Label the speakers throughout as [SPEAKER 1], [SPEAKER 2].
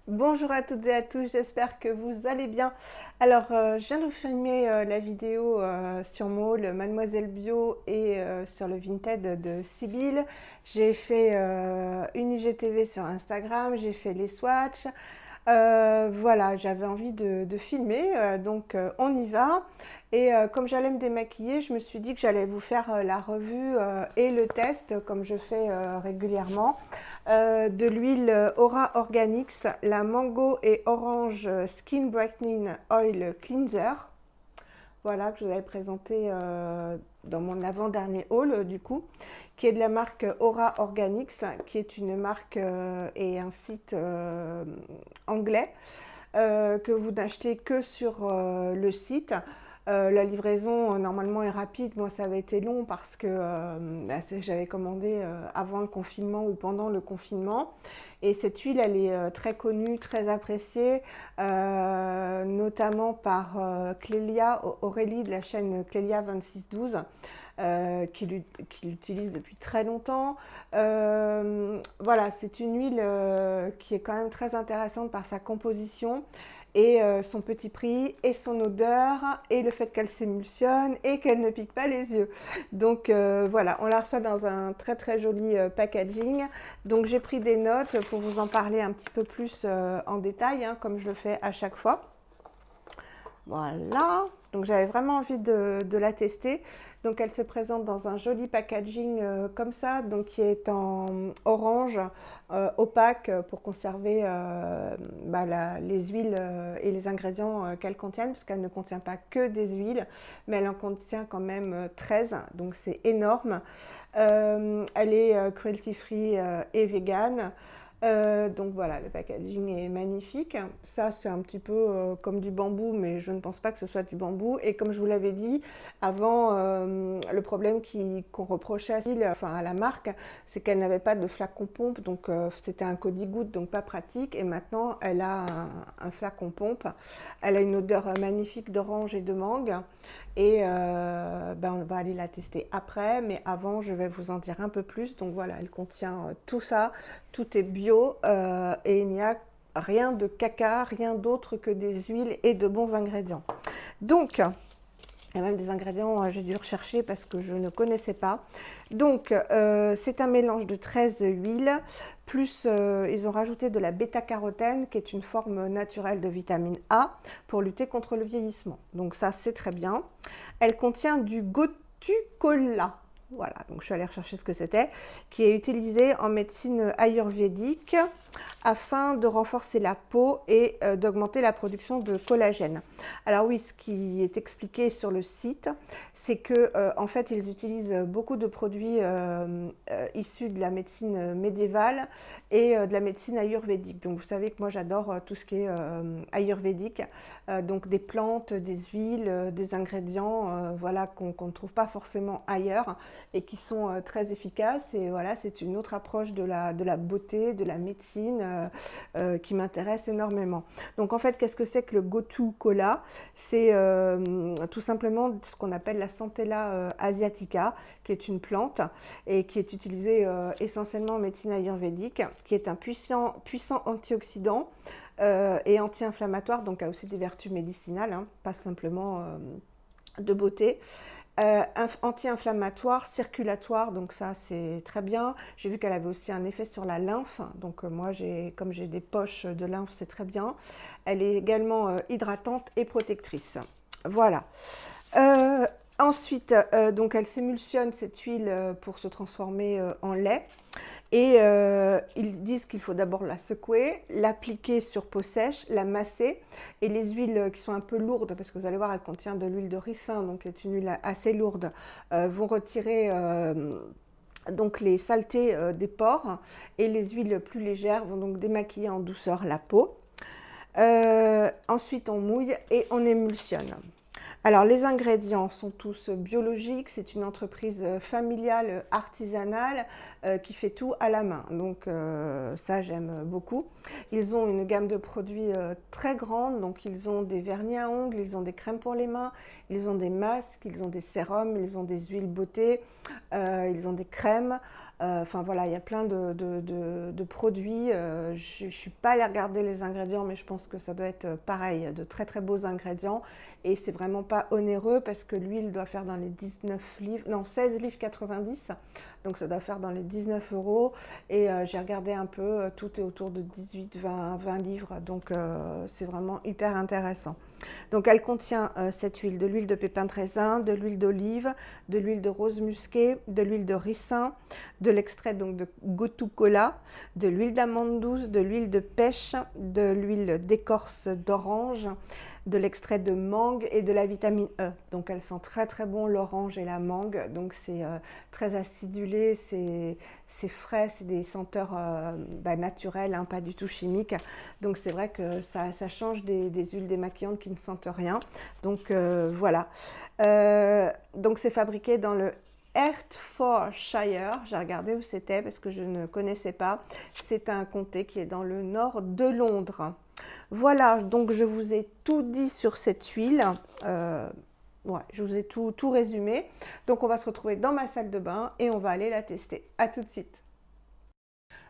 [SPEAKER 1] Bonjour à toutes et à tous, j'espère que vous allez bien. Alors, je viens de vous filmer la vidéo sur Maul, Mademoiselle Bio et sur le Vinted de Sibylle. J'ai fait une IGTV sur Instagram, j'ai fait les swatchs. Voilà, j'avais envie de filmer, donc on y va. Et comme j'allais me démaquiller, je me suis dit que j'allais vous faire la revue et le test, comme je fais régulièrement, de l'huile Aura Organics, la Mango et Orange Skin Brightening Oil Cleanser. Voilà, que je vous avais présenté dans mon avant-dernier haul, du coup, qui est de la marque Aura Organics, qui est une marque et un site anglais que vous n'achetez que sur le site. La livraison normalement est rapide. Moi, ça avait été long parce que j'avais commandé avant le confinement ou pendant le confinement. Et cette huile, elle est très connue, très appréciée, notamment par Clélia Aurélie de la chaîne Clélia 2612. Qui l'utilise depuis très longtemps. Voilà, c'est une huile qui est quand même très intéressante par sa composition et son petit prix et son odeur et le fait qu'elle s'émulsionne et qu'elle ne pique pas les yeux. Donc voilà, on la reçoit dans un très très joli packaging. Donc j'ai pris des notes pour vous en parler un petit peu plus en détail, hein, comme je le fais à chaque fois. Voilà, donc j'avais vraiment envie de la tester. Donc elle se présente dans un joli packaging comme ça, donc qui est en orange opaque pour conserver les huiles et les ingrédients qu'elle contient, parce qu'elle ne contient pas que des huiles, mais elle en contient quand même 13, donc c'est énorme. Elle est cruelty free et vegan. Donc voilà, le packaging est magnifique. Ça, c'est un petit peu comme du bambou, mais je ne pense pas que ce soit du bambou. Et comme je vous l'avais dit avant, le problème qu'on reprochait à la marque, c'est qu'elle n'avait pas de flacon pompe, donc c'était un Codigoutte, donc pas pratique. Et maintenant, elle a un flacon pompe. Elle a une odeur magnifique d'orange et de mangue. Et on va aller la tester après, mais avant, je vais vous en dire un peu plus. Donc voilà, elle contient tout ça. Tout est bio et il n'y a rien de caca, rien d'autre que des huiles et de bons ingrédients. Donc, il y a même des ingrédients, j'ai dû rechercher parce que je ne connaissais pas. Donc, c'est un mélange de 13 huiles, plus ils ont rajouté de la bêta-carotène, qui est une forme naturelle de vitamine A, pour lutter contre le vieillissement. Donc ça, c'est très bien. Elle contient du gotu-kola. Voilà, donc je suis allée rechercher ce que c'était, qui est utilisé en médecine ayurvédique afin de renforcer la peau et d'augmenter la production de collagène. Alors oui, ce qui est expliqué sur le site, c'est que en fait, ils utilisent beaucoup de produits issus de la médecine médiévale et de la médecine ayurvédique. Donc vous savez que moi j'adore tout ce qui est ayurvédique, donc des plantes, des huiles, des ingrédients, voilà, qu'on ne trouve pas forcément ailleurs et qui sont très efficaces. Et voilà, c'est une autre approche de la beauté, de la médecine qui m'intéresse énormément. Donc en fait, qu'est-ce que c'est que le gotu-kola? C'est tout simplement ce qu'on appelle la Centella asiatica, qui est une plante et qui est utilisée essentiellement en médecine ayurvédique, qui est un puissant antioxydant et anti-inflammatoire, donc a aussi des vertus médicinales, hein, pas simplement de beauté. Anti-inflammatoire, circulatoire, donc ça c'est très bien. J'ai vu qu'elle avait aussi un effet sur la lymphe, donc moi comme j'ai des poches de lymphe, c'est très bien. Elle est également hydratante et protectrice. Voilà. Ensuite, donc elle s'émulsionne cette huile pour se transformer en lait. Et ils disent qu'il faut d'abord la secouer, l'appliquer sur peau sèche, la masser. Et les huiles qui sont un peu lourdes, parce que vous allez voir, elle contient de l'huile de ricin, donc c'est une huile assez lourde, vont retirer donc les saletés des pores. Et les huiles plus légères vont donc démaquiller en douceur la peau. Ensuite, on mouille et on émulsionne. Alors, les ingrédients sont tous biologiques. C'est une entreprise familiale, artisanale, qui fait tout à la main. Donc, ça, j'aime beaucoup. Ils ont une gamme de produits très grande. Donc, ils ont des vernis à ongles, ils ont des crèmes pour les mains, ils ont des masques, ils ont des sérums, ils ont des huiles beauté, ils ont des crèmes. Enfin voilà, il y a plein de produits. Je ne suis pas allée regarder les ingrédients, mais je pense que ça doit être pareil, de très très beaux ingrédients. Et c'est vraiment pas onéreux parce que l'huile doit faire dans les 19 livres, non 16 livres 90. Donc ça doit faire dans les 19 euros. Et j'ai regardé un peu, tout est autour de 18, 20 livres. Donc c'est vraiment hyper intéressant. Donc elle contient cette huile, de l'huile de pépins de raisin, de l'huile d'olive, de l'huile de rose musquée, de l'huile de ricin, de l'extrait donc de gotu kola, de l'huile d'amande douce, de l'huile de pêche, de l'huile d'écorce d'orange, de l'extrait de mangue et de la vitamine E. Donc elle sent très très bon l'orange et la mangue. Donc c'est très acidulé, c'est frais, c'est des senteurs naturelles, hein, pas du tout chimiques. Donc c'est vrai que ça change des huiles démaquillantes qui ne sentent rien. Donc voilà. Donc c'est fabriqué dans le Hertfordshire. J'ai regardé où c'était parce que je ne connaissais pas. C'est un comté qui est dans le nord de Londres. Voilà, donc je vous ai tout dit sur cette huile. Ouais, je vous ai tout résumé. Donc on va se retrouver dans ma salle de bain et on va aller la tester. À tout de suite.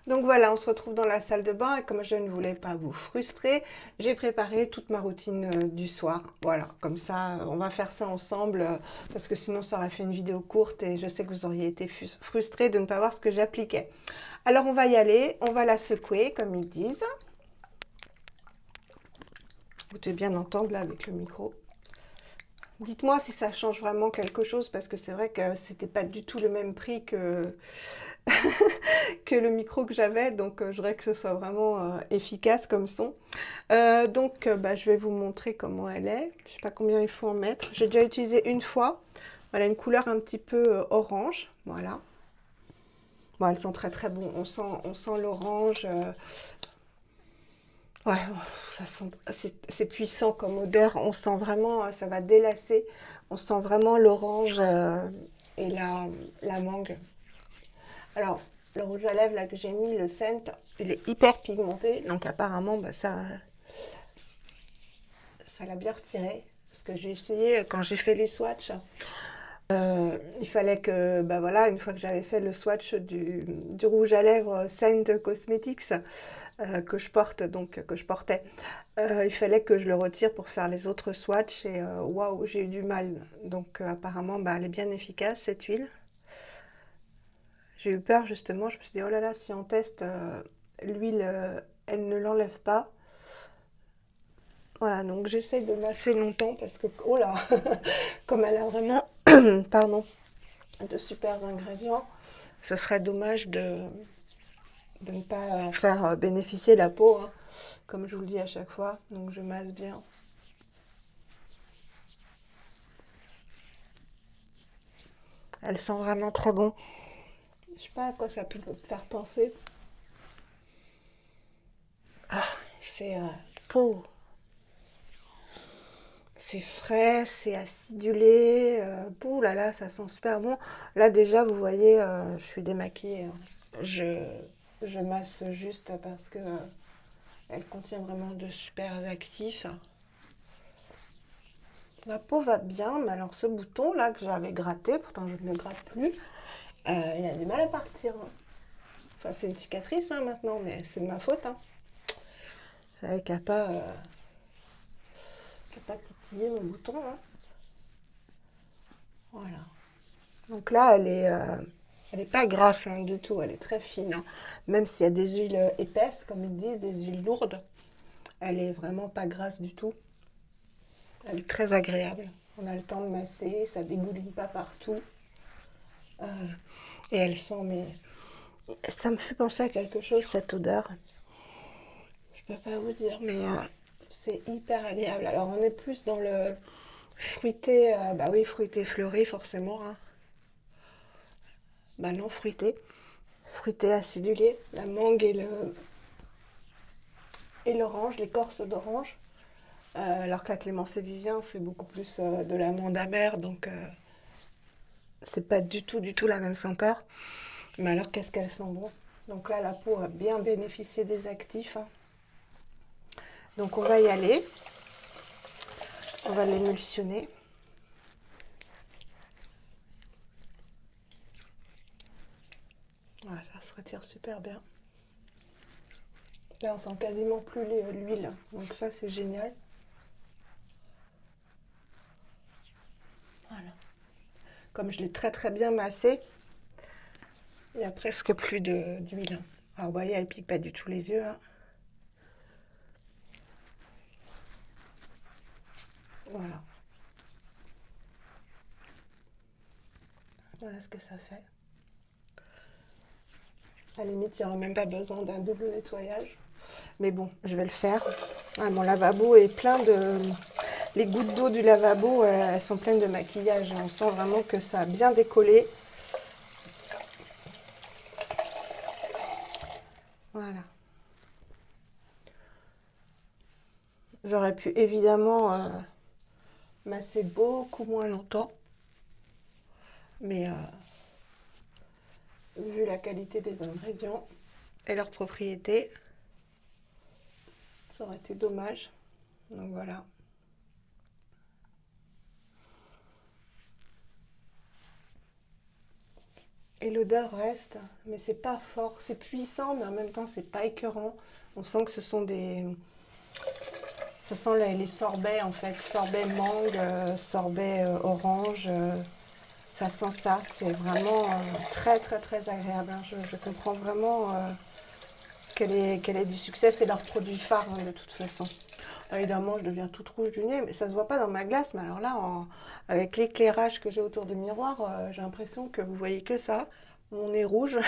[SPEAKER 1] Donc voilà, on se retrouve dans la salle de bain et comme je ne voulais pas vous frustrer, j'ai préparé toute ma routine du soir. Voilà, comme ça, on va faire ça ensemble parce que sinon ça aurait fait une vidéo courte et je sais que vous auriez été frustrés de ne pas voir ce que j'appliquais. Alors on va y aller, on va la secouer comme ils disent. Vous devez bien entendre là avec le micro. Dites-moi si ça change vraiment quelque chose parce que c'est vrai que c'était pas du tout le même prix que, que le micro que j'avais. Donc je voudrais que ce soit vraiment efficace comme son. Je vais vous montrer comment elle est. Je sais pas combien il faut en mettre. J'ai déjà utilisé une fois. Elle a une couleur un petit peu orange. Voilà. Bon, elles sont très très bon. On sent l'orange. Ouais, ça sent, c'est puissant comme odeur. On sent vraiment, ça va délasser. On sent vraiment l'orange et la mangue. Alors, le rouge à lèvres là que j'ai mis, le scent, il est hyper pigmenté. Donc apparemment, ça l'a bien retiré. Parce que j'ai essayé quand j'ai fait les swatchs. Il fallait que, voilà, une fois que j'avais fait le swatch du rouge à lèvres Scent Cosmetics que je porte, donc que je portais, il fallait que je le retire pour faire les autres swatchs et waouh, j'ai eu du mal. Donc apparemment, elle est bien efficace cette huile. J'ai eu peur justement, je me suis dit oh là là, si on teste l'huile, elle ne l'enlève pas. Voilà, donc j'essaye de masser longtemps parce que, oh là, comme elle a vraiment, pardon, de super ingrédients, ce serait dommage de ne pas en faire bénéficier la peau, hein, comme je vous le dis à chaque fois. Donc je masse bien. Elle sent vraiment très bon. Je sais pas à quoi ça peut me faire penser. Ah, c'est peau. C'est frais, c'est acidulé. Ouh là là, ça sent super bon. Là déjà, vous voyez, je suis démaquillée, hein. Je, je masse juste parce que elle contient vraiment de super actifs. Ma peau va bien, mais alors ce bouton là que j'avais gratté, pourtant je ne le gratte plus, il a du mal à partir, hein. Enfin, c'est une cicatrice hein, maintenant, mais c'est de ma faute, hein. J'avais qu'à pas titiller mon bouton, hein. Voilà. Donc là, elle est pas grasse hein, du tout, elle est très fine, hein. Même s'il y a des huiles épaisses, comme ils disent, des huiles lourdes, elle est vraiment pas grasse du tout. Elle est très agréable. On a le temps de masser, ça dégouline pas partout. Euh, et elle sent, mais ça me fait penser à quelque chose, cette odeur. Je peux pas vous dire, mais c'est hyper agréable. Alors on est plus dans le fruité, bah oui, fruité fleuri forcément, hein. Bah non, fruité. Fruité acidulé, la mangue et l'orange, l'écorce d'orange. Alors que la clémence et Vivien, c'est beaucoup plus de l'amande amère, donc c'est pas du tout la même senteur. Mais alors qu'est-ce qu'elle sent bon. Donc là, la peau a bien bénéficié des actifs, hein. Donc on va y aller. On va l'émulsionner. retire super bien. Là, on sent quasiment plus l'huile, donc ça, c'est génial. Voilà. Comme je l'ai très très bien massé, il n'y a presque plus d'huile. Alors, vous voyez, elle pique pas du tout les yeux, hein. Voilà. Voilà ce que ça fait. À la limite, il n'y aura même pas besoin d'un double nettoyage. Mais bon, je vais le faire. Ah, mon lavabo est plein de... Les gouttes d'eau du lavabo, elles sont pleines de maquillage. On sent vraiment que ça a bien décollé. Voilà. J'aurais pu évidemment masser beaucoup moins longtemps. Mais vu la qualité des ingrédients et leurs propriétés, ça aurait été dommage. Donc voilà. Et l'odeur reste, mais c'est pas fort. C'est puissant, mais en même temps, c'est pas écœurant. On sent que ce sont des... Ça sent les sorbets, en fait. Sorbet mangue, sorbet orange. Ça sent ça. C'est vraiment très, très, très agréable, hein. Je comprends vraiment qu'elle ait du succès. C'est leur produit phare, hein, de toute façon. Évidemment, je deviens toute rouge du nez, mais ça se voit pas dans ma glace. Mais alors là, avec l'éclairage que j'ai autour du miroir, j'ai l'impression que vous voyez que ça. Mon nez rouge.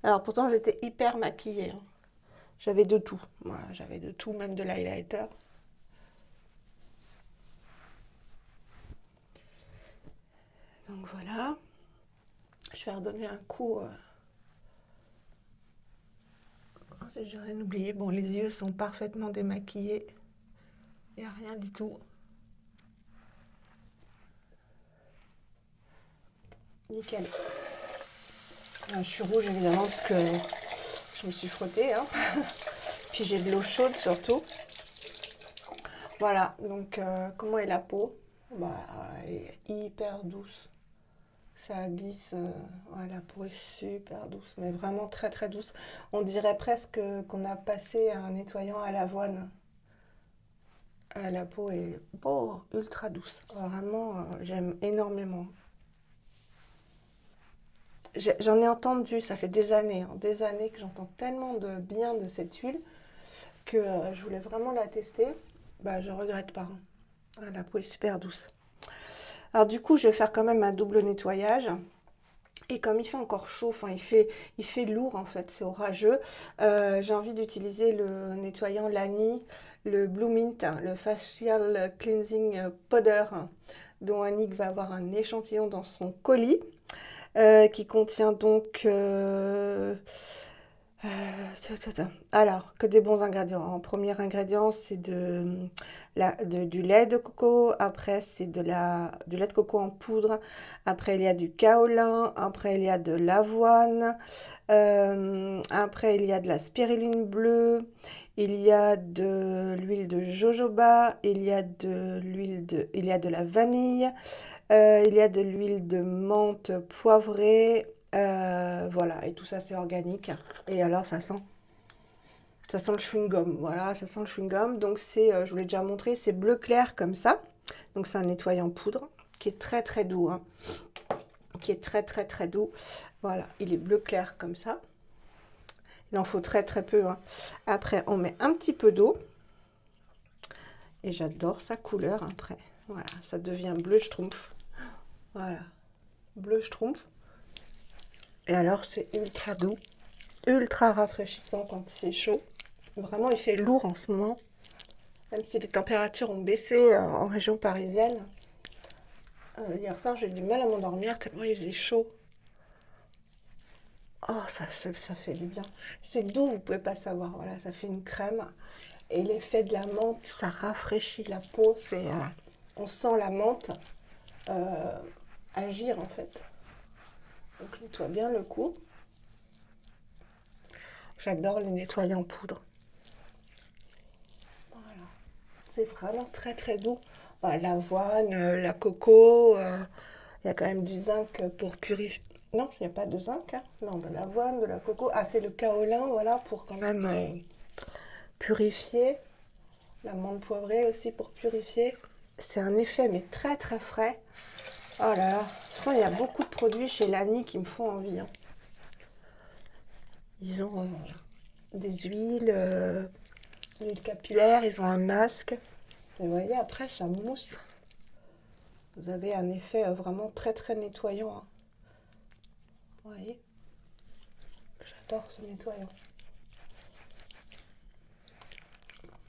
[SPEAKER 1] Alors pourtant, j'étais hyper maquillée, hein. J'avais de tout. Voilà, j'avais de tout, même de l'highlighter. Donc voilà. Je vais redonner un coup. Si j'ai rien oublié. Bon, les yeux sont parfaitement démaquillés. Il n'y a rien du tout. Nickel. Je suis rouge évidemment parce que je me suis frottée, hein. Puis j'ai de l'eau chaude surtout. Voilà, donc comment est la peau? Bah, elle est hyper douce. Ça glisse, ouais, la peau est super douce, mais vraiment très très douce. On dirait presque qu'on a passé un nettoyant à l'avoine. La peau est ultra douce. Vraiment, j'aime énormément. J'en ai entendu, ça fait des années que j'entends tellement de bien de cette huile que je voulais vraiment la tester. Bah, je regrette pas, hein. Ah, la peau est super douce. Alors du coup, je vais faire quand même un double nettoyage. Et comme il fait encore chaud, enfin il fait lourd en fait, c'est orageux, j'ai envie d'utiliser le nettoyant Lani, le Blue Mint, le Facial Cleansing Powder, dont Annick va avoir un échantillon dans son colis, qui contient donc alors, que des bons ingrédients. En premier ingrédient, c'est du lait de coco. Après, c'est du lait de coco en poudre. Après, il y a du kaolin. Après, il y a de l'avoine. Après, il y a de la spiruline bleue. Il y a de l'huile de jojoba. Il y a de la vanille. Il y a de l'huile de menthe poivrée. Voilà, et tout ça, c'est organique. Et alors, ça sent le chewing-gum, voilà, ça sent le chewing-gum. Donc c'est, je vous l'ai déjà montré, c'est bleu clair comme ça. Donc c'est un nettoyant poudre qui est très très doux, hein, qui est très très très doux. Voilà, il est bleu clair comme ça. Il en faut très très peu, hein. Après, on met un petit peu d'eau. Et j'adore sa couleur après. Voilà, ça devient bleu schtroumpf. Voilà, bleu schtroumpf. Et alors, c'est ultra doux, ultra rafraîchissant quand il fait chaud. Vraiment, il fait lourd en ce moment. Même si les températures ont baissé en région parisienne. Hier soir, j'ai eu du mal à m'endormir tellement il faisait chaud. Oh, ça fait du bien. C'est doux, vous pouvez pas savoir. Voilà, ça fait une crème. Et l'effet de la menthe, ça rafraîchit la peau. On sent la menthe agir en fait. Donc nettoie bien le cou. J'adore les nettoyants en poudre. Voilà. C'est vraiment très très doux. L'avoine, la coco, il y a quand même du zinc pour purifier. Non, il n'y a pas de zinc, hein. Non, de l'avoine, de la coco. Ah, c'est le kaolin, voilà, pour quand même purifier. L'amande poivrée aussi pour purifier. C'est un effet, mais très très frais. Oh là là. De toute façon, il y a beaucoup de produits chez Lani qui me font envie, hein. Ils ont des huiles, huile capillaire, ils ont un masque. Et vous voyez, après, ça mousse. Vous avez un effet vraiment très très nettoyant, hein. Vous voyez, j'adore ce nettoyant.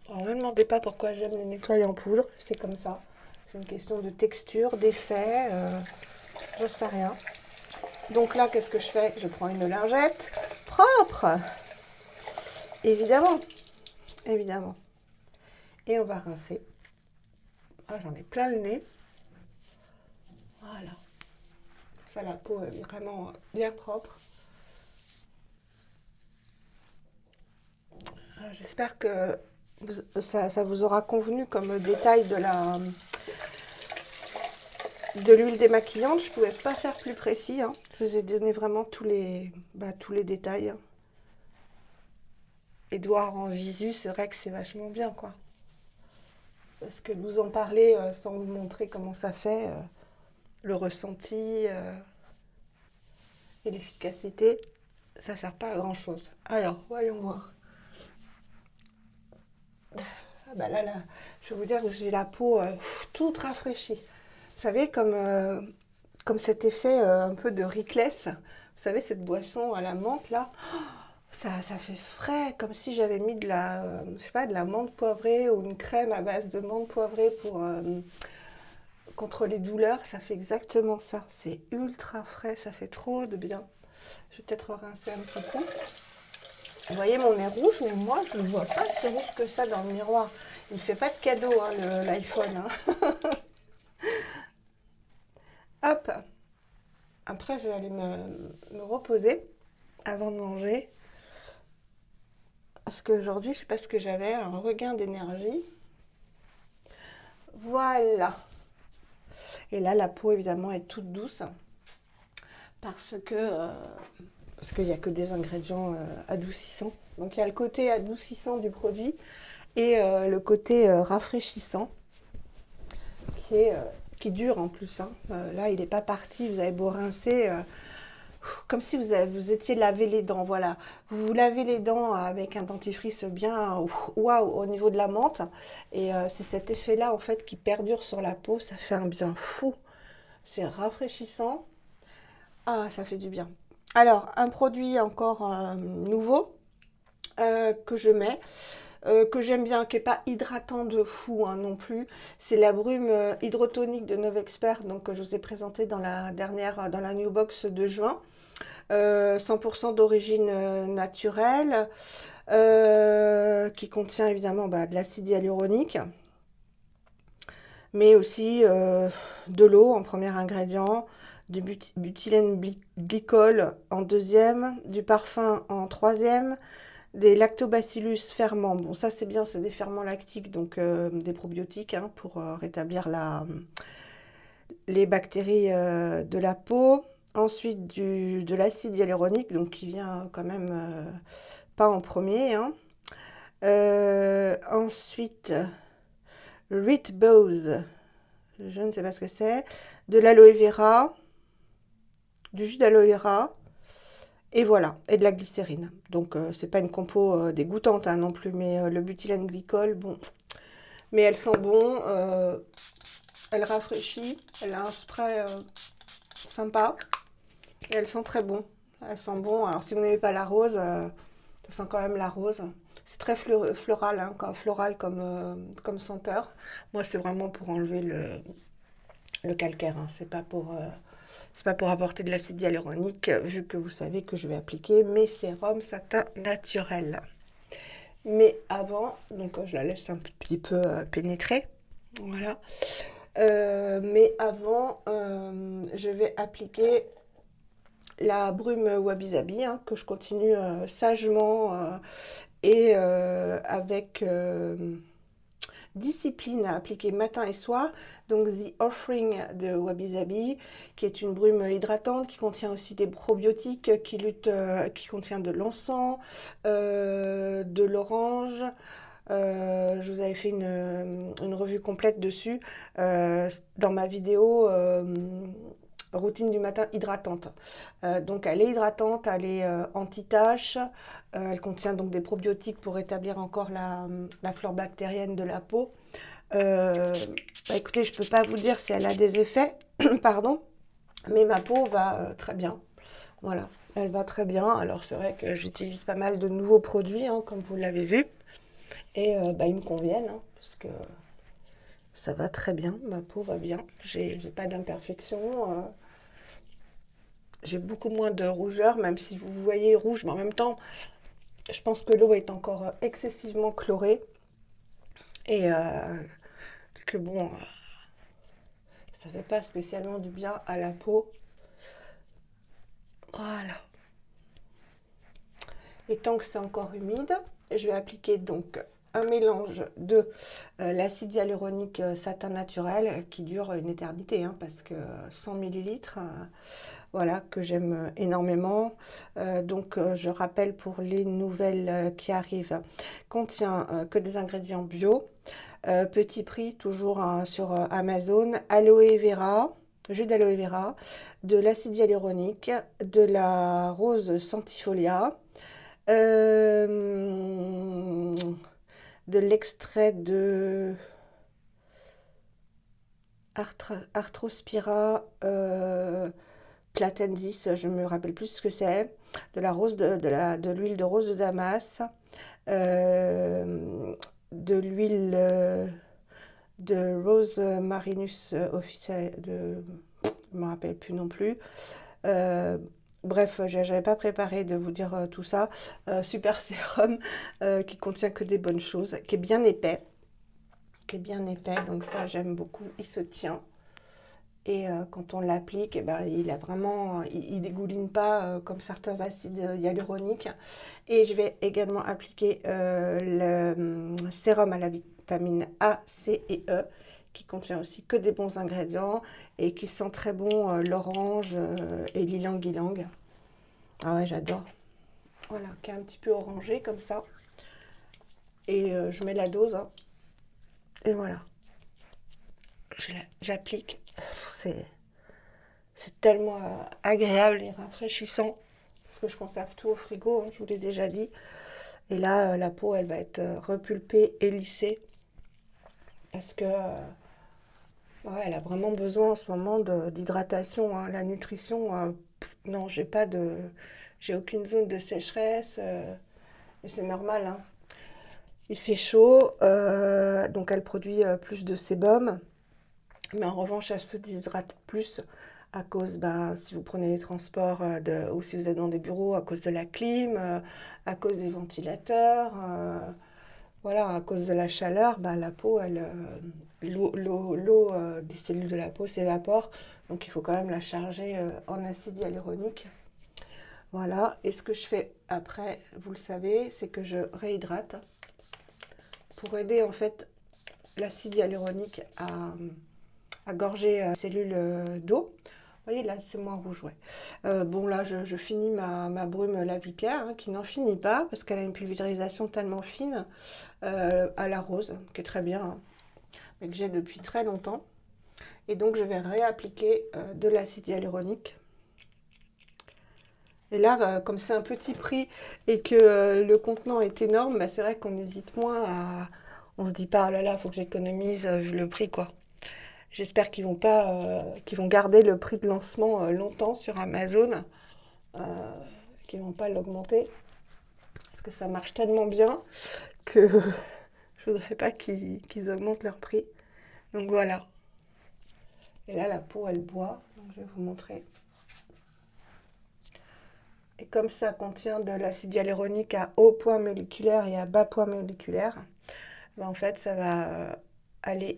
[SPEAKER 1] Alors, ne me demandez pas pourquoi j'aime les nettoyants en poudre, c'est comme ça. C'est une question de texture, d'effet, je sais rien. Donc là, qu'est-ce que je fais? Je prends une lingette propre, évidemment, évidemment. Et on va rincer. Ah, j'en ai plein le nez. Voilà. Ça, la peau est vraiment bien propre. J'espère que ça vous aura convenu comme détail de l'huile démaquillante. Je ne pouvais pas faire plus précis, hein. Je vous ai donné vraiment tous les détails. Et de voir en visu, c'est vrai que c'est vachement bien, quoi. Parce que vous en parler sans vous montrer comment ça fait, le ressenti et l'efficacité, ça ne sert pas à grand chose. Alors, voyons voir. Ah bah là, je vais vous dire que j'ai la peau toute rafraîchie. Vous savez, comme cet effet un peu de Rickless. Vous savez, cette boisson à la menthe, là, ça fait frais, comme si j'avais mis je sais pas, de la menthe poivrée ou une crème à base de menthe poivrée contre les douleurs. Ça fait exactement ça. C'est ultra frais, ça fait trop de bien. Je vais peut-être rincer un petit coup. Vous voyez, mon nez rouge, mais moi, je ne vois pas si rouge que ça dans le miroir. Il ne fait pas de cadeau, hein, l'iPhone, hein. Hop. Après, je vais aller me reposer avant de manger. Parce qu'aujourd'hui, je sais pas ce que j'avais, un regain d'énergie. Voilà. Et là, la peau, évidemment, est toute douce. Parce que parce qu'il n'y a que des ingrédients adoucissants. Donc il y a le côté adoucissant du produit et le côté rafraîchissant qui dure en plus, hein. Là, il n'est pas parti, vous avez beau rincer, comme si vous étiez lavé les dents, voilà. Vous vous lavez les dents avec un dentifrice bien waouh au niveau de la menthe. Et c'est cet effet-là, en fait, qui perdure sur la peau. Ça fait un bien fou. C'est rafraîchissant. Ah, ça fait du bien. Alors, un produit encore nouveau que je mets, que j'aime bien, qui n'est pas hydratant de fou, hein, non plus. C'est la brume hydrotonique de Novexpert, donc que je vous ai présenté dans dans la New Box de juin. 100% d'origine naturelle, qui contient évidemment de l'acide hyaluronique, mais aussi de l'eau en premier ingrédient, du butylène glycol en deuxième, du parfum en troisième, des lactobacillus ferments. Bon, ça c'est bien, c'est des ferments lactiques, donc des probiotiques, hein, pour rétablir les bactéries de la peau. Ensuite, de l'acide hyaluronique, donc qui vient quand même pas en premier, hein. Ensuite, Rooibos, je ne sais pas ce que c'est, de l'aloe vera, du jus d'aloe vera, et voilà, et de la glycérine. Donc, c'est pas une compo dégoûtante, hein, non plus, mais le butylène glycol, bon. Mais elle sent bon, elle rafraîchit, elle a un spray sympa, et elle sent très bon. Elle sent bon. Alors, si vous n'aimez pas la rose, ça sent quand même la rose. C'est très floral, hein, floral comme senteur. Moi, c'est vraiment pour enlever le calcaire, hein. C'est pas pour apporter de l'acide hyaluronique, vu que vous savez que je vais appliquer mes sérums satin naturel. Mais avant, donc je la laisse un petit peu pénétrer. Voilà. Mais avant, je vais appliquer la brume wabi-sabi, hein, que je continue sagement et avec Discipline à appliquer matin et soir. Donc The Offering de Wabi Sabi, qui est une brume hydratante, qui contient aussi des probiotiques, qui contient de l'encens, de l'orange. Je vous avais fait une revue complète dessus dans ma vidéo routine du matin hydratante. Donc elle est hydratante, elle est anti-tache, elle contient donc des probiotiques pour rétablir encore la flore bactérienne de la peau. Écoutez, je ne peux pas vous dire si elle a des effets, pardon, mais ma peau va très bien. Voilà, elle va très bien. Alors c'est vrai que j'utilise pas mal de nouveaux produits, hein, comme vous l'avez vu. Et ils me conviennent, hein, parce que ça va très bien, ma peau va bien. J'ai pas d'imperfection. J'ai beaucoup moins de rougeur, même si vous voyez rouge, mais en même temps, je pense que l'eau est encore excessivement chlorée. Et que bon, ça fait pas spécialement du bien à la peau. Voilà. Et tant que c'est encore humide, je vais appliquer donc un mélange de l'acide hyaluronique satin naturel qui dure une éternité, hein, parce que 100 millilitres, voilà, que j'aime énormément. Je rappelle pour les nouvelles qui arrivent, contient que des ingrédients bio. Petit prix, toujours hein, sur Amazon, aloe vera, jus d'aloe vera, de l'acide hyaluronique, de la rose centifolia, euh, de l'extrait de Arthrospira platensis, je me rappelle plus ce que c'est, de la rose de l'huile de rose de Damas, de l'huile de Rose Marinus officinalis, je ne me rappelle plus non plus. Bref, j'avais pas préparé de vous dire tout ça. Super sérum qui contient que des bonnes choses, qui est bien épais. Donc ça j'aime beaucoup, il se tient. Et quand on l'applique, il a vraiment, il dégouline pas comme certains acides hyaluroniques. Et je vais également appliquer le sérum à la vitamine A, C et E, qui contient aussi que des bons ingrédients et qui sent très bon l'orange et l'ylang-ylang. Ah ouais, j'adore. Voilà, qui est un petit peu orangé comme ça. Et je mets la dose, hein. Et voilà, j'applique. C'est tellement agréable et rafraîchissant parce que je conserve tout au frigo, hein, je vous l'ai déjà dit. Et là, la peau, elle va être repulpée et lissée parce que ouais, elle a vraiment besoin en ce moment d'hydratation, hein. La nutrition, non, j'ai aucune zone de sécheresse, et c'est normal, hein. Il fait chaud, donc elle produit plus de sébum. Mais en revanche, elle se déshydrate plus à cause, si vous prenez les transports ou si vous êtes dans des bureaux, à cause de la clim, à cause des ventilateurs, voilà, à cause de la chaleur, la peau, l'eau des cellules de la peau s'évapore. Donc il faut quand même la charger en acide hyaluronique. Voilà, et ce que je fais après, vous le savez, c'est que je réhydrate pour aider en fait l'acide hyaluronique à gorger les cellules d'eau. Vous voyez, là, c'est moins rouge, ouais. Bon, là, je finis ma brume Laviclair, hein, qui n'en finit pas, parce qu'elle a une pulvérisation tellement fine, à la rose, qui est très bien, hein, mais que j'ai depuis très longtemps. Et donc, je vais réappliquer de l'acide hyaluronique. Et là, comme c'est un petit prix et que le contenant est énorme, c'est vrai qu'on hésite moins à... On se dit pas, oh là là, faut que j'économise vu le prix, quoi. J'espère qu'ils vont pas, qu'ils vont garder le prix de lancement longtemps sur Amazon, euh, qu'ils vont pas l'augmenter, parce que ça marche tellement bien que je voudrais pas qu'ils augmentent leur prix. Donc voilà. Et là, la peau, elle boit. Donc, je vais vous montrer. Et comme ça contient de l'acide hyaluronique à haut point moléculaire et à bas point moléculaire, en fait, ça va aller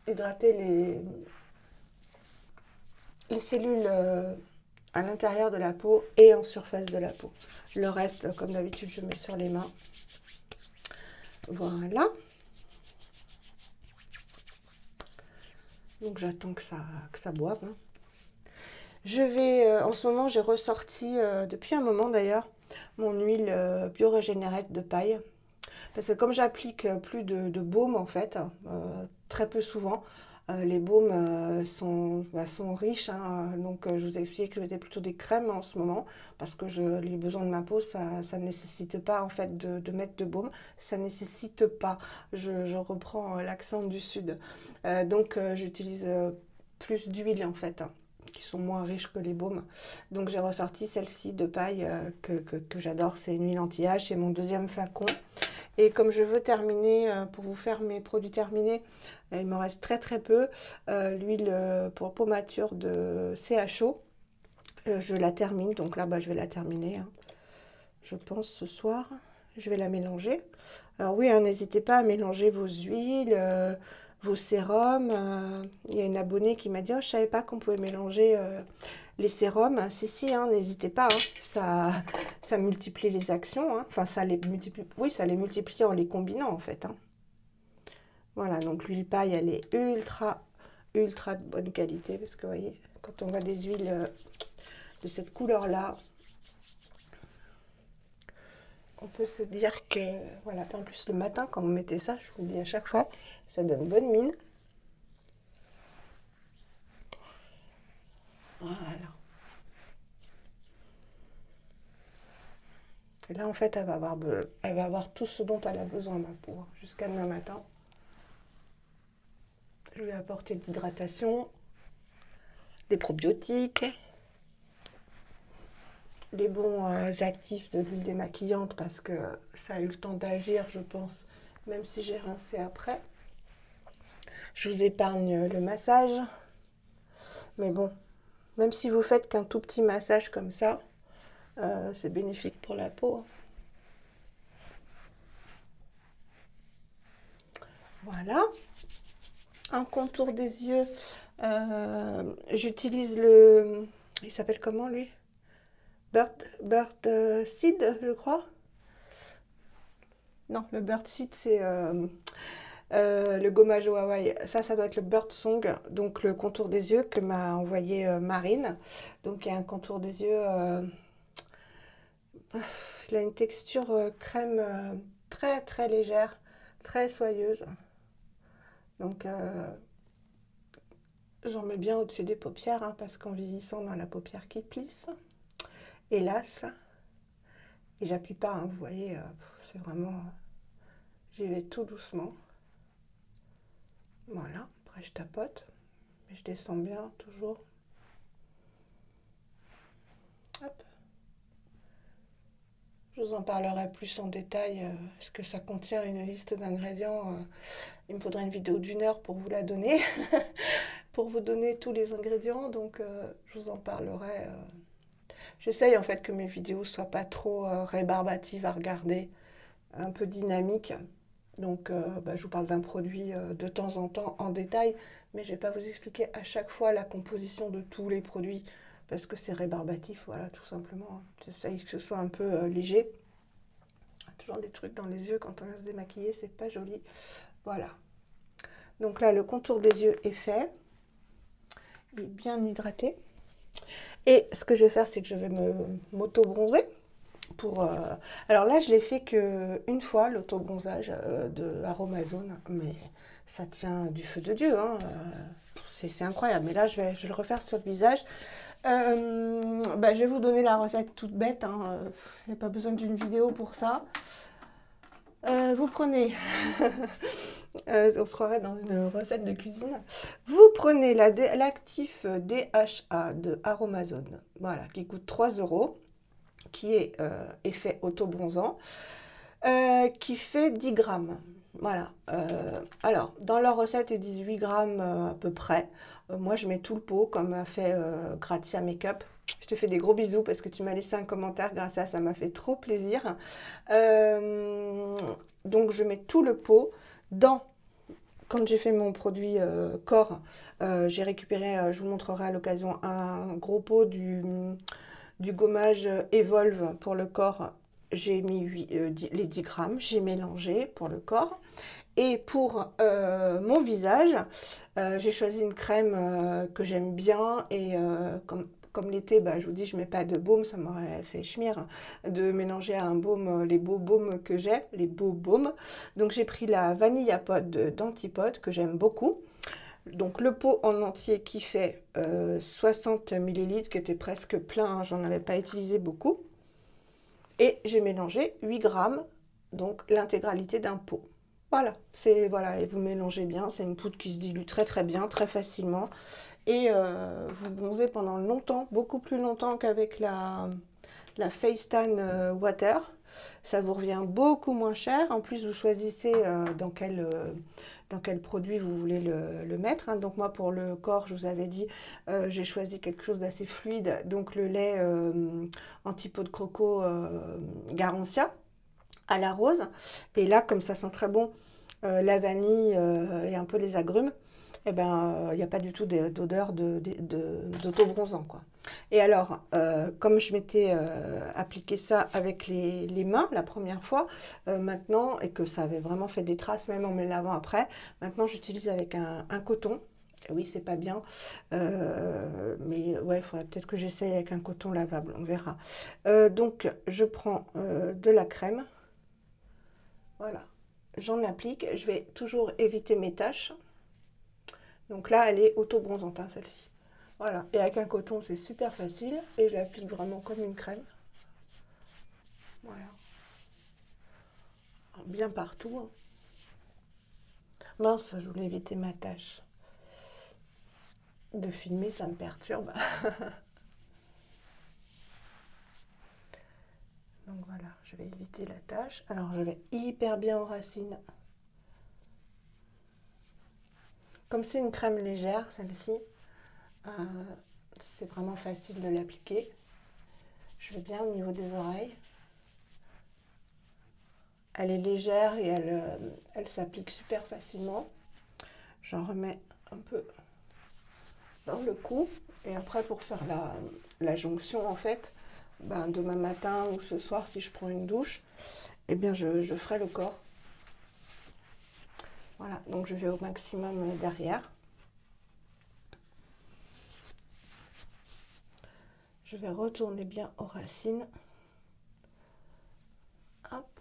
[SPEAKER 1] hydrater les cellules à l'intérieur de la peau et en surface de la peau. Le reste, comme d'habitude, je mets sur les mains. Voilà. Donc j'attends que ça boive, hein. Je vais, en ce moment, j'ai ressorti, depuis un moment d'ailleurs, mon huile biorégénérate de paille. Parce que comme j'applique plus de baume en fait, très peu souvent, les baumes sont riches, hein, donc je vous ai expliqué que je mettais plutôt des crèmes en ce moment, parce que les besoins de ma peau, ça ne nécessite pas en fait de mettre de baume, ça ne nécessite pas, je reprends l'accent du sud. Donc j'utilise plus d'huile en fait, hein, qui sont moins riches que les baumes. Donc j'ai ressorti celle-ci de paille que j'adore, c'est une huile anti-âge, c'est mon deuxième flacon. Et comme je veux terminer, pour vous faire mes produits terminés, il me reste très très peu, l'huile pour peau mature de CHO, je la termine, donc là je vais la terminer, hein. Je pense ce soir, je vais la mélanger. Alors oui, hein, n'hésitez pas à mélanger vos huiles, vos sérums. Il y a une abonnée qui m'a dit, oh, je ne savais pas qu'on pouvait mélanger les sérums. Si, si, hein, n'hésitez pas, hein, ça multiplie les actions, hein. Enfin, ça les multiplie, oui, ça les multiplie en les combinant en fait, hein. Voilà, donc l'huile paille, elle est ultra de bonne qualité, parce que vous voyez, quand on voit des huiles de cette couleur-là, on peut se dire que, voilà, en plus le matin, quand vous mettez ça, je vous le dis à chaque fois, ça donne bonne mine. Voilà. Et là, en fait, elle va avoir tout ce dont elle a besoin, ma peau, hein, jusqu'à demain matin. Je lui ai apporté de l'hydratation, des probiotiques, les bons actifs de l'huile démaquillante, parce que ça a eu le temps d'agir, je pense, même si j'ai rincé après. Je vous épargne le massage, mais bon, même si vous faites qu'un tout petit massage comme ça, c'est bénéfique pour la peau. Voilà. Un contour des yeux, j'utilise le... Il s'appelle comment lui? Bird Seed, je crois. Non, le Bird Seed, c'est le gommage au Hawaï. Ça doit être le Bird Song, donc le contour des yeux que m'a envoyé Marine. Donc il y a un contour des yeux... il a une texture crème très très légère, très soyeuse. Donc j'en mets bien au-dessus des paupières, hein, parce qu'en vieillissant, on a la paupière qui plisse, hélas. Et j'appuie pas, hein, vous voyez, c'est vraiment... J'y vais tout doucement. Voilà, après je tapote, mais je descends bien, toujours. Hop. Je vous en parlerai plus en détail, parce que ça contient une liste d'ingrédients. Il me faudrait une vidéo d'1 heure pour vous la donner, pour vous donner tous les ingrédients, donc je vous en parlerai. J'essaye en fait que mes vidéos soient pas trop rébarbatives à regarder, un peu dynamiques. Donc je vous parle d'un produit de temps en temps en détail, mais je ne vais pas vous expliquer à chaque fois la composition de tous les produits, parce que c'est rébarbatif, voilà, tout simplement. J'essaye que ce soit un peu léger. Toujours des trucs dans les yeux quand on vient se démaquiller, c'est pas joli. Voilà. Donc là, le contour des yeux est fait. Il est bien hydraté. Et ce que je vais faire, c'est que je vais m'auto-bronzer. Alors là, je l'ai fait qu'une fois, l'auto-bronzage de Aromazone, mais ça tient du feu de Dieu, hein. C'est incroyable. Mais là, je vais le refaire sur le visage. Je vais vous donner la recette toute bête, hein. Il n'y a pas besoin d'une vidéo pour ça. Vous prenez, on se croirait dans une recette de cuisine. Vous prenez l'actif DHA de Aromazone, voilà, qui coûte 3 €, qui est effet auto-bronzant, qui fait 10 grammes. Voilà. Alors, dans leur recette, ils disent 8 grammes à peu près. Moi, je mets tout le pot, comme a fait Grazia Makeup. Je te fais des gros bisous parce que tu m'as laissé un commentaire, Grazia, ça m'a fait trop plaisir. Donc, je mets tout le pot dans... Quand j'ai fait mon produit corps, j'ai récupéré, je vous montrerai à l'occasion, un gros pot du gommage Evolve pour le corps. j'ai mis les 10 grammes, j'ai mélangé pour le corps. Et pour mon visage, j'ai choisi une crème que j'aime bien. Et comme l'été, bah, je vous dis, je ne mets pas de baume, ça m'aurait fait schmire de mélanger à un baume les beaux baumes que j'ai, les beaux baumes. Donc j'ai pris la Vanilla Pod d'Antipode que j'aime beaucoup. Donc le pot en entier qui fait 60 millilitres, qui était presque plein, hein, j'en avais pas utilisé beaucoup. Et j'ai mélangé 8 grammes, donc l'intégralité d'un pot. Voilà, voilà, et vous mélangez bien, c'est une poudre qui se dilue très très bien, très facilement. Et vous bronzez pendant longtemps, beaucoup plus longtemps qu'avec la Face Tan Water. Ça vous revient beaucoup moins cher. En plus, vous choisissez dans quel produit vous voulez le mettre, hein. Donc moi, pour le corps, je vous avais dit, j'ai choisi quelque chose d'assez fluide. Donc le lait anti-peau de croco Garancia à la rose. Et là, comme ça sent très bon la vanille et un peu les agrumes, eh ben, il n'y a pas du tout d'odeur d'autobronzant, quoi. Et alors, comme je m'étais appliqué ça avec les mains la première fois, maintenant, et que ça avait vraiment fait des traces même en me lavant après, maintenant j'utilise avec un coton. Oui, c'est pas bien, mais ouais, il faudrait peut-être que j'essaye avec un coton lavable, on verra. Donc, je prends de la crème, voilà, j'en applique, je vais toujours éviter mes taches. Donc là, elle est auto-bronzante, hein, celle-ci. Voilà, et avec un coton, c'est super facile, et je l'applique vraiment comme une crème. Voilà, bien partout, hein. Mince, je voulais éviter ma tache. De filmer, ça me perturbe. Donc voilà, je vais éviter la tache. Alors, je vais hyper bien enraciner. Comme c'est une crème légère, celle-ci, c'est vraiment facile de l'appliquer. Je vais bien au niveau des oreilles. Elle est légère et elle s'applique super facilement. J'en remets un peu dans le cou. Et après, pour faire la jonction, en fait, ben, demain matin ou ce soir, si je prends une douche, eh bien, je ferai le corps. Voilà, donc je vais au maximum derrière. Je vais retourner bien aux racines. Hop.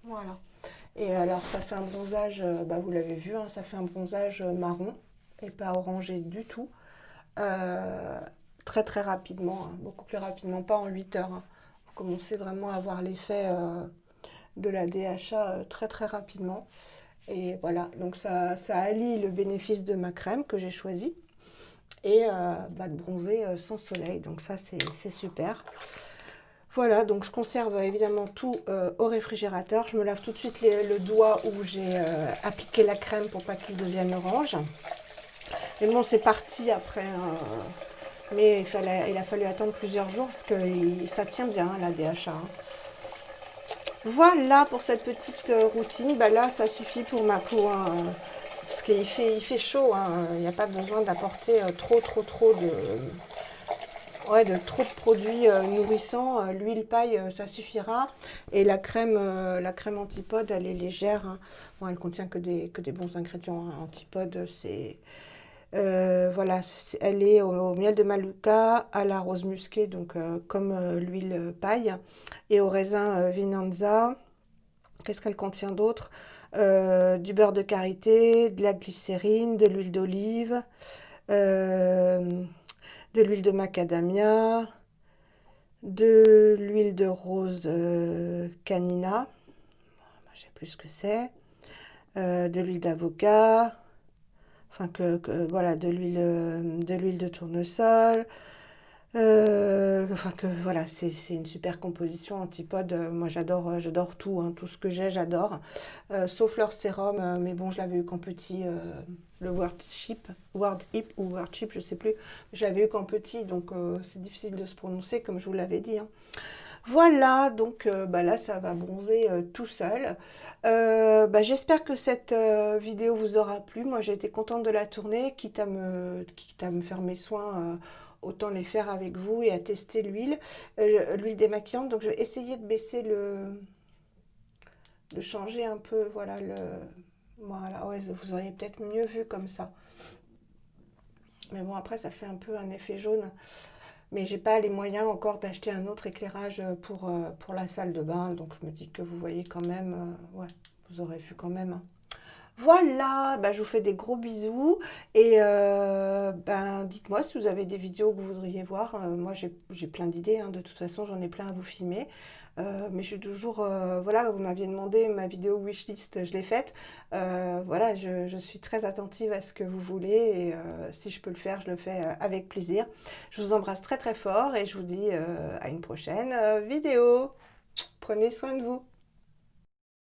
[SPEAKER 1] Voilà. Et alors, ça fait un bronzage, bah, vous l'avez vu, hein, ça fait un bronzage marron et pas orangé du tout. Très très rapidement, hein, beaucoup plus rapidement, pas en 8 heures, hein. Vous commencez vraiment à avoir l'effet de la DHA très très rapidement. Et voilà, donc ça allie le bénéfice de ma crème que j'ai choisie et bah, de bronzer sans soleil. Donc ça, c'est super. Voilà, donc je conserve évidemment tout au réfrigérateur. Je me lave tout de suite le doigt où j'ai appliqué la crème pour pas qu'il devienne orange. Et bon, c'est parti après, mais il a fallu attendre plusieurs jours parce que ça tient bien, la DHA, hein. Voilà pour cette petite routine. Bah là, ça suffit pour ma peau, hein, parce qu'il fait chaud, hein. Il n'y a pas besoin d'apporter trop de produits nourrissants. L'huile paille, ça suffira. Et la crème Antipode, elle est légère, hein. Bon, elle contient que des bons ingrédients, hein. Antipode, c'est... voilà, elle est au miel de Manuka, à la rose musquée, donc comme l'huile paille, et au raisin Vinanza. Qu'est-ce qu'elle contient d'autre? Du beurre de karité, de la glycérine, de l'huile d'olive, de l'huile de macadamia, de l'huile de rose canina, je sais plus ce que c'est, de l'huile d'avocat, enfin voilà, de l'huile de tournesol. Enfin que voilà, c'est une super composition Antipode. Moi j'adore tout, hein, tout ce que j'ai, j'adore. Sauf leur sérum, mais bon, je l'avais eu qu'en petit, le World Hip ou World Chip, je sais plus. Je l'avais eu qu'en petit, donc c'est difficile de se prononcer, comme je vous l'avais dit, hein. Voilà, donc bah là ça va bronzer tout seul. Bah, j'espère que cette vidéo vous aura plu. Moi j'ai été contente de la tourner, quitte à me faire mes soins autant les faire avec vous et à tester l'huile démaquillante. Donc je vais essayer de baisser de changer un peu, voilà, voilà, ouais, vous auriez peut-être mieux vu comme ça. Mais bon, après, ça fait un peu un effet jaune. Mais j'ai pas les moyens encore d'acheter un autre éclairage pour la salle de bain. Donc je me dis que vous voyez quand même, ouais, vous aurez vu quand même, hein. Voilà, bah, je vous fais des gros bisous et ben, dites-moi si vous avez des vidéos que vous voudriez voir. Moi, j'ai plein d'idées, hein, de toute façon, j'en ai plein à vous filmer. Mais je suis toujours, voilà, vous m'aviez demandé ma vidéo wishlist, je l'ai faite. Voilà, je suis très attentive à ce que vous voulez et si je peux le faire, je le fais avec plaisir. Je vous embrasse très très fort et je vous dis à une prochaine vidéo. Prenez soin de vous.